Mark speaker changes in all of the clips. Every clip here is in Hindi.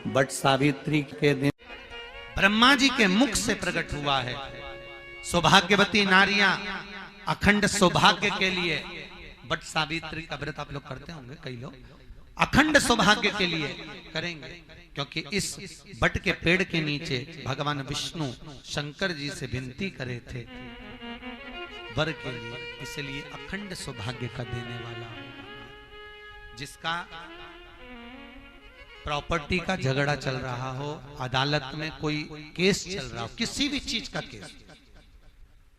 Speaker 1: बट सावित्री के दिन ब्रह्मा जी के मुख से प्रकट हुआ है। सौभाग्यवती नारियां अखंड सौभाग्य के लिए बट सावित्री का व्रत आप लोग करते होंगे, कई लोग अखंड सौभाग्य के लिए करेंगे, क्योंकि इस बट के पेड़ के नीचे भगवान विष्णु शंकर जी से विनती करे थे वर के लिए, इसलिए अखंड सौभाग्य का देने वाला जिसका प्रॉपर्टी का झगड़ा चल रहा हो, अदालत में कोई केस चल रहा हो, किसी भी चीज का केस,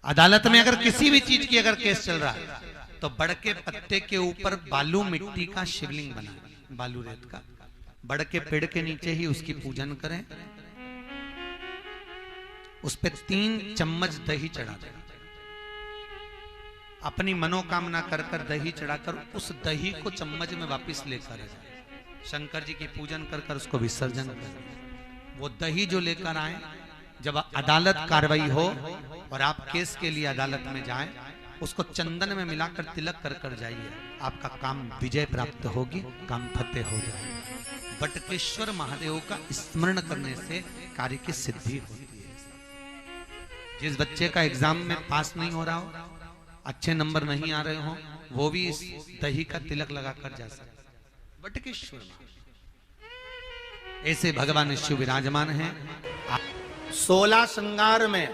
Speaker 1: अदालत में अगर किसी भी चीज की अगर केस चल रहा है तो बड़ के पत्ते के ऊपर बालू मिट्टी का शिवलिंग बना, बालू रेत का, बड़ के पेड़ के नीचे ही उसकी पूजन करें, उस पे 3 चम्मच दही चढ़ा दें, अपनी मनोकामना कर कर दही चढ़ाकर उस दही को चम्मच में वापस लेकर जाए, शंकर जी की पूजन कर कर उसको विसर्जन करें। वो दही जो लेकर आए, जब अदालत कार्रवाई हो और आप केस के लिए अदालत में जाएं, उसको चंदन में मिलाकर तिलक कर कर जाइए, आपका काम विजय प्राप्त होगी, काम फतेह हो जाएगा। बटकेश्वर महादेव का स्मरण करने से कार्य की सिद्धि होती है। जिस बच्चे का एग्जाम में पास नहीं हो रहा हो, अच्छे नंबर नहीं आ रहे हो, वो भी इस दही का तिलक लगाकर जा सकता। बटकेश्वर ऐसे भगवान शिव विराजमान हैं। 16 श्रृंगार में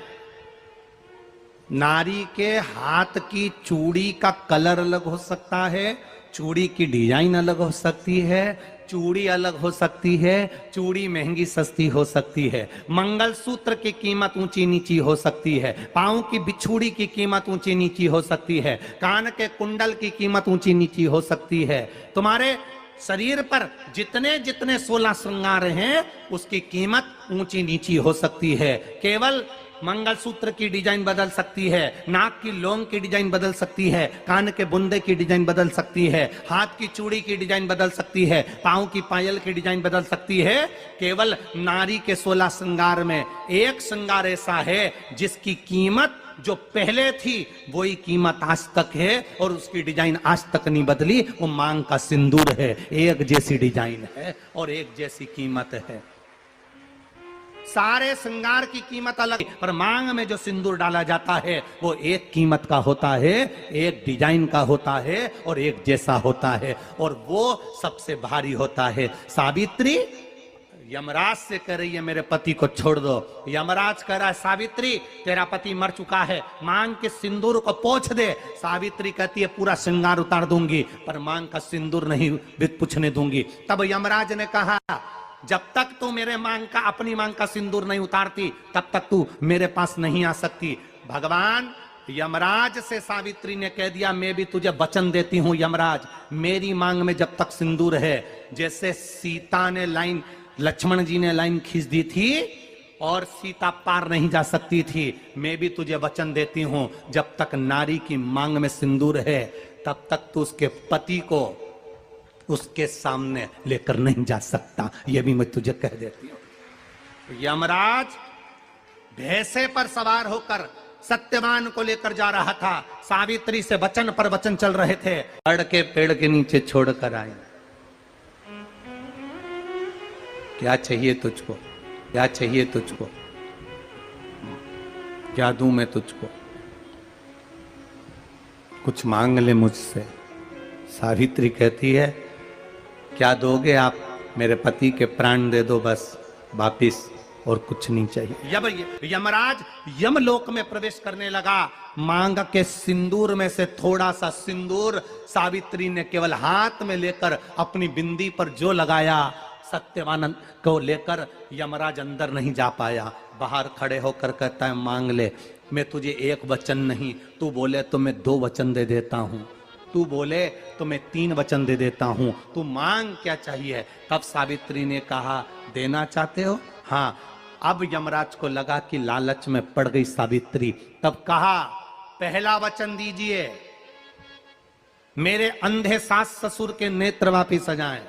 Speaker 1: नारी के हाथ की चूड़ी का कलर अलग हो सकता है, चूड़ी की डिजाइन अलग हो सकती है, चूड़ी अलग हो सकती है, चूड़ी महंगी सस्ती हो सकती है, मंगलसूत्र की कीमत ऊंची नीची हो सकती है, पांव की बिछुड़ी की कीमत ऊंची नीची हो सकती है, कान के कुंडल की कीमत ऊंची नीची हो सकती है। तुम्हारे शरीर पर जितने जितने 16 श्रृंगार हैं उसकी कीमत ऊंची नीची हो सकती है। केवल मंगलसूत्र की डिजाइन बदल सकती है, नाक की लौंग की डिजाइन बदल सकती है, कान के बुंदे की डिजाइन बदल सकती है, हाथ की चूड़ी की डिजाइन बदल सकती है, पांव की पायल की डिजाइन बदल सकती है। केवल नारी के 16 श्रृंगार में एक श्रृंगार ऐसा है जिसकी कीमत जो पहले थी वही कीमत आज तक है और उसकी डिजाइन आज तक नहीं बदली। वो मांग का सिंदूर है, एक जैसी डिजाइन है और एक जैसी कीमत है। सारे श्रृंगार की कीमत अलग, पर मांग में जो सिंदूर डाला जाता है वो एक कीमत का होता है, एक डिजाइन का होता है और एक जैसा होता है, और वो सबसे भारी होता है। सावित्री यमराज से कह रही है मेरे पति को छोड़ दो। यमराज कह रहा है सावित्री तेरा पति मर चुका है, मांग के सिंदूर को पोंछ दे। सावित्री कहती है पूरा श्रृंगार उतार दूंगी पर मांग का सिंदूर नहीं पूछने दूंगी। तब यमराज ने कहा जब तक तू मेरे मांग का अपनी मांग का सिंदूर नहीं उतारती तब तक तू मेरे पास नहीं आ सकती। भगवान यमराज से सावित्री ने कह दिया मैं भी तुझे वचन देती हूं यमराज, मेरी मांग में जब तक सिंदूर है, जैसे सीता ने लाइन, लक्ष्मण जी ने लाइन खींच दी थी और सीता पार नहीं जा सकती थी, मैं भी तुझे वचन देती हूं जब तक नारी की मांग में सिंदूर है तब तक तू उसके पति को उसके सामने लेकर नहीं जा सकता। यह भी मैं तुझे कह देती हूं। यमराज भैंसे पर सवार होकर सत्यवान को लेकर जा रहा था, सावित्री से वचन पर वचन चल रहे थे। बड़ के पेड़ के नीचे छोड़कर आए। क्या चाहिए तुझको, क्या चाहिए तुझको, क्या दूं मैं तुझको, कुछ मांग ले मुझसे। सावित्री कहती है क्या दोगे आप, मेरे पति के प्राण दे दो बस वापिस, और कुछ नहीं चाहिए। यमराज यमलोक में प्रवेश करने लगा। मांग के सिंदूर में से थोड़ा सा सिंदूर सावित्री ने केवल हाथ में लेकर अपनी बिंदी पर जो लगाया, सत्यवान को लेकर यमराज अंदर नहीं जा पाया। बाहर खड़े होकर कहता है मांग ले, मैं तुझे एक वचन नहीं, तू बोले तो मैं 2 वचन दे देता हूं, तू बोले तो मैं 3 वचन दे देता हूं, तू मांग क्या चाहिए। तब सावित्री ने कहा देना चाहते हो, हाँ। अब यमराज को लगा कि लालच में पड़ गई सावित्री। तब कहा पहला वचन दीजिए, मेरे अंधे सास ससुर के नेत्र वापिस आ जाएं।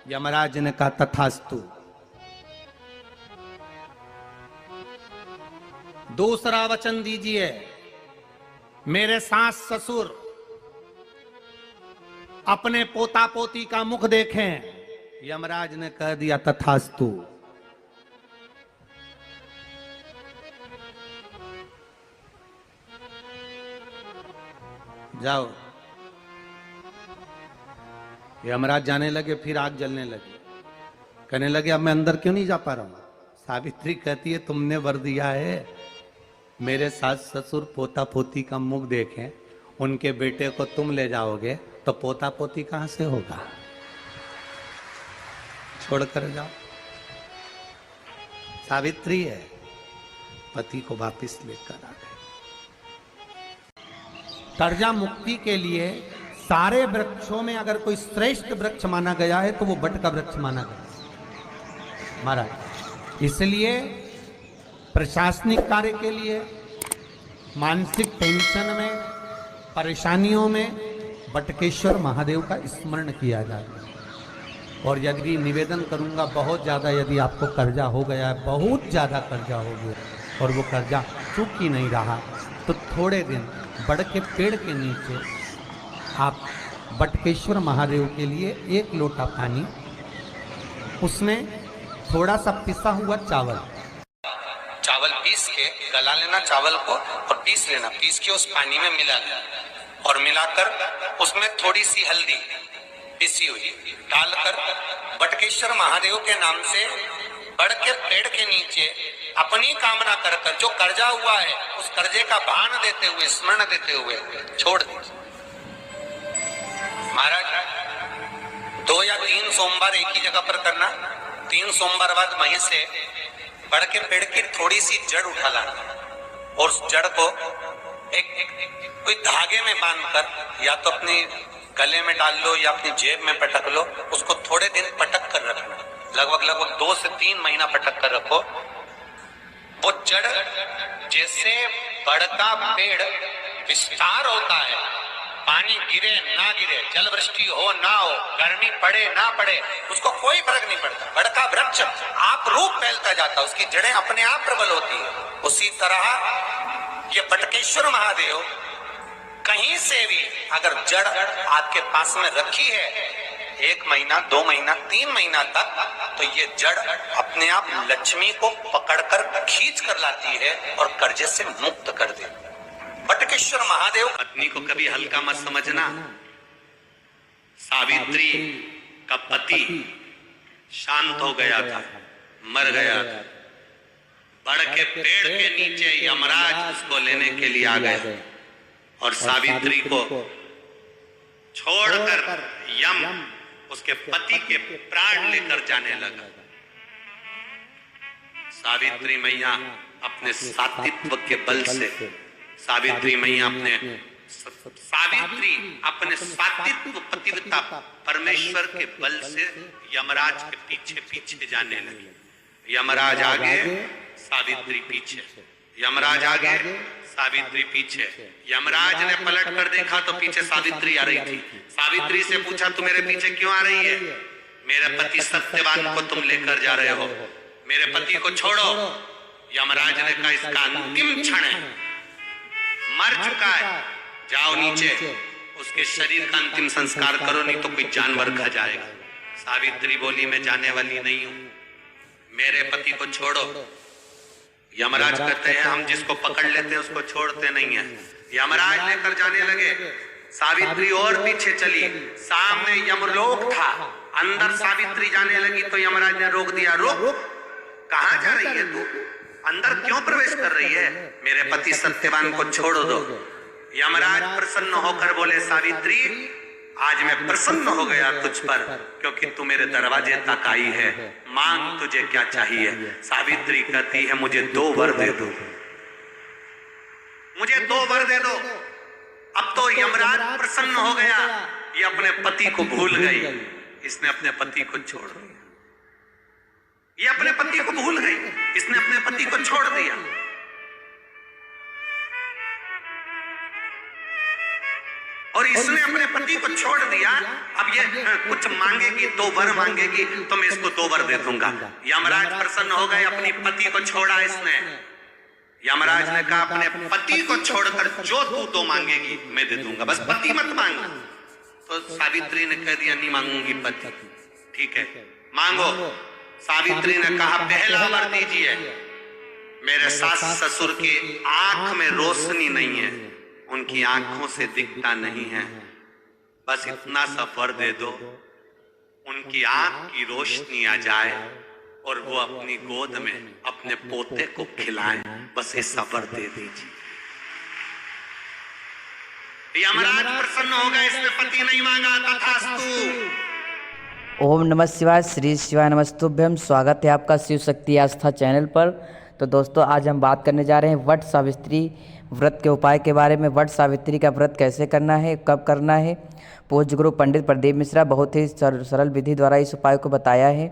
Speaker 1: यमराज ने कहा तथास्तु। दूसरा वचन दीजिए, मेरे सास ससुर अपने पोता पोती का मुख देखें। यमराज ने कह दिया तथास्तु। जाओ। यमराज जाने लगे, फिर आग जलने लगी। कहने लगे अब मैं अंदर क्यों नहीं जा पा रहा हूं? सावित्री कहती है तुमने वर दिया है, मेरे सास ससुर पोता पोती का मुख देखें, उनके बेटे को तुम ले जाओगे तो पोता पोती कहां से होगा? छोड़कर जाओ। सावित्री है, पति को वापिस लेकर आ गए। कर्जा मुक्ति के लिए सारे वृक्षों में अगर कोई श्रेष्ठ वृक्ष माना गया है तो वो बट का वृक्ष माना गया महाराज। इसलिए प्रशासनिक कार्य के लिए, मानसिक टेंशन में, परेशानियों में बटकेश्वर महादेव का स्मरण किया जाता है। और यदि निवेदन करूंगा, बहुत ज्यादा यदि आपको कर्जा हो गया है, बहुत ज्यादा कर्जा हो गया और वो कर्जा चूक ही नहीं रहा, तो थोड़े दिन बड़ के पेड़ के नीचे आप बटकेश्वर महादेव के लिए 1 लोटा पानी, उसमें थोड़ा सा पिसा हुआ चावल पीस के गला लेना चावल को और पीस लेना, पीस के उस पानी में मिला लेना और मिलाकर उसमें थोड़ी सी हल्दी पिसी हुई डालकर बटकेश्वर महादेव के नाम से बड़ के पेड़ के नीचे अपनी कामना कर कर जो कर्जा हुआ है उस कर्जे का भान देते हुए, स्मरण देते हुए छोड़ दीजिए। महाराज 2 या 3 सोमवार एक ही जगह पर करना। 3 सोमवार बाद वहीं से बड़ के पेड़ की थोड़ी सी जड़ उठा लाना और उस जड़ को कोई धागे में बांधकर या तो अपने गले में डाल लो या अपनी जेब में पटक लो, उसको थोड़े दिन पटक कर रखना, लगभग 2 से 3 महीना पटक कर रखो। वो जड़ जैसे बड़ का पेड़ विस्तार होता है, पानी गिरे ना गिरे, जल वृष्टि हो ना हो, गर्मी पड़े ना पड़े, उसको कोई फर्क नहीं पड़ता। बड़ का वृक्ष आप रूप फैलता जाता, उसकी जड़ें अपने आप प्रबल होती है। उसी तरह ये बटकेश्वर महादेव कहीं से भी अगर जड़ आपके पास में रखी है 1 महीना, 2 महीना, 3 महीना तक, तो ये जड़ अपने आप लक्ष्मी को पकड़कर खींच कर लाती है और कर्जे से मुक्त कर देती है। बटकेश्वर महादेव। पत्नी को कभी हल्का मत समझना। सावित्री का पति शांत हो गया था, मर गया था। बड़ के पेड़ के नीचे यमराज उसको लेने के लिए आ गए और सावित्री को छोड़कर यम उसके पति के प्राण लेकर जाने लगा। सावित्री मैया अपने सात्वित्व के बल से, सावित्री मैया अपने सात्वित्व पतिव्रता परमेश्वर के बल से यमराज के पीछे पीछे जाने लगी। यमराज आगे, सावित्री पीछे, यमराज आगे, सावित्री पीछे। यमराज ने पलट कर देखा तो पीछे सावित्री आ रही थी। सावित्री से पूछा तू मेरे पीछे क्यों आ रही है? मेरे पति सत्यवान को तुम लेकर जा रहे हो, मेरे पति को छोड़ो। यमराज ने कहा इसका अंतिम क्षण है, मर चुका है, जाओ नीचे उसके शरीर का अंतिम संस्कार करो, नहीं तो कोई जानवर खा जाएगा। सावित्री बोली मैं जाने वाली नहीं हूं, मेरे पति को छोड़ो। यमराज कहते हैं हम जिसको पकड़ लेते हैं उसको छोड़ते नहीं है। यमराज लेकर जाने लगे, सावित्री और पीछे चली, सामने यमलोक था, अंदर सावित्री जाने लगी तो यमराज ने रोक दिया, रोक, कहां जा रही है तू, अंदर क्यों प्रवेश कर रही है, मेरे पति सत्यवान को छोड़ दो। यमराज प्रसन्न होकर बोले सावित्री आज मैं प्रसन्न हो गया तुझ पर, क्योंकि तू मेरे दरवाजे तक आई है, मांग तुझे क्या चाहिए। सावित्री कहती है मुझे 2 वर दे दो, मुझे 2 वर दे दो। अब तो यमराज प्रसन्न हो गया, ये अपने पति को भूल गई, इसने अपने पति को छोड़ दिया। ये अपने पति को भूल गई, इसने अपने पति को छोड़ दिया। और इसने अपने पति को छोड़ दिया। अब ये कुछ मांगेगी, 2 वर मांगेगी तो मैं इसको 2 वर दे दूंगा। यमराज प्रसन्न हो गए, अपनी पति को छोड़ा इसने। यमराज ने कहा अपने पति को छोड़कर जो तू 2 मांगेगी मैं दे दूंगा, बस पति मत मांग। तो सावित्री ने कह दिया नहीं मांगूंगी पति। ठीक है, मांगो। सावित्री ने कहा पहला वर दीजिए। मेरे सास ससुर की आंख में रोशनी नहीं है, उनकी आंखों से दिखता नहीं है, बस इतना सा वर दे दो, उनकी आंख की रोशनी आ जाए और वो अपनी गोद में अपने पोते को खिलाएं, बस ये सबर दे दीजिए। यमराज प्रसन्न हो गए, इसने पति नहीं मांगा, तथास्तु।
Speaker 2: ओम नमः शिवाय, श्री शिवाय नमस्तुभ्यम। स्वागत है आपका शिव शक्ति आस्था चैनल पर। तो दोस्तों, आज हम बात करने जा रहे हैं वट सावित्री व्रत के उपाय के बारे में। वट सावित्री का व्रत कैसे करना है, कब करना है। पूज्य गुरु पंडित प्रदीप मिश्रा बहुत ही सरल विधि द्वारा इस उपाय को बताया है।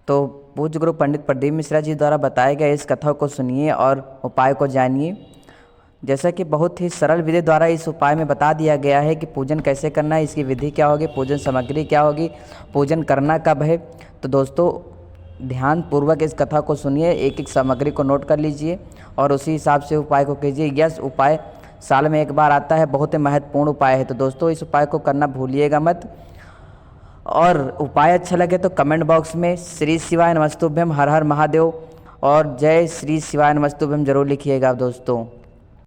Speaker 2: तो पूज्य गुरु पंडित प्रदीप मिश्रा जी द्वारा बताए गए इस कथा को सुनिए और उपाय को जानिए। जैसा कि बहुत ही सरल विधि द्वारा इस उपाय में बता दिया गया है कि पूजन कैसे करना है, इसकी विधि क्या होगी, पूजन सामग्री क्या होगी, पूजन करना कब है। तो दोस्तों, ध्यान पूर्वक इस कथा को सुनिए, एक एक सामग्री को नोट कर लीजिए और उसी हिसाब से उपाय को कीजिए। यह उपाय साल में एक बार आता है, बहुत ही महत्वपूर्ण उपाय है। तो दोस्तों, इस उपाय को करना भूलिएगा मत। और उपाय अच्छा लगे तो कमेंट बॉक्स में श्री शिवाय नमस्तुभ्यम, हर हर महादेव और जय श्री शिवाय नमस्तुभ्यम जरूर लिखिएगा दोस्तों।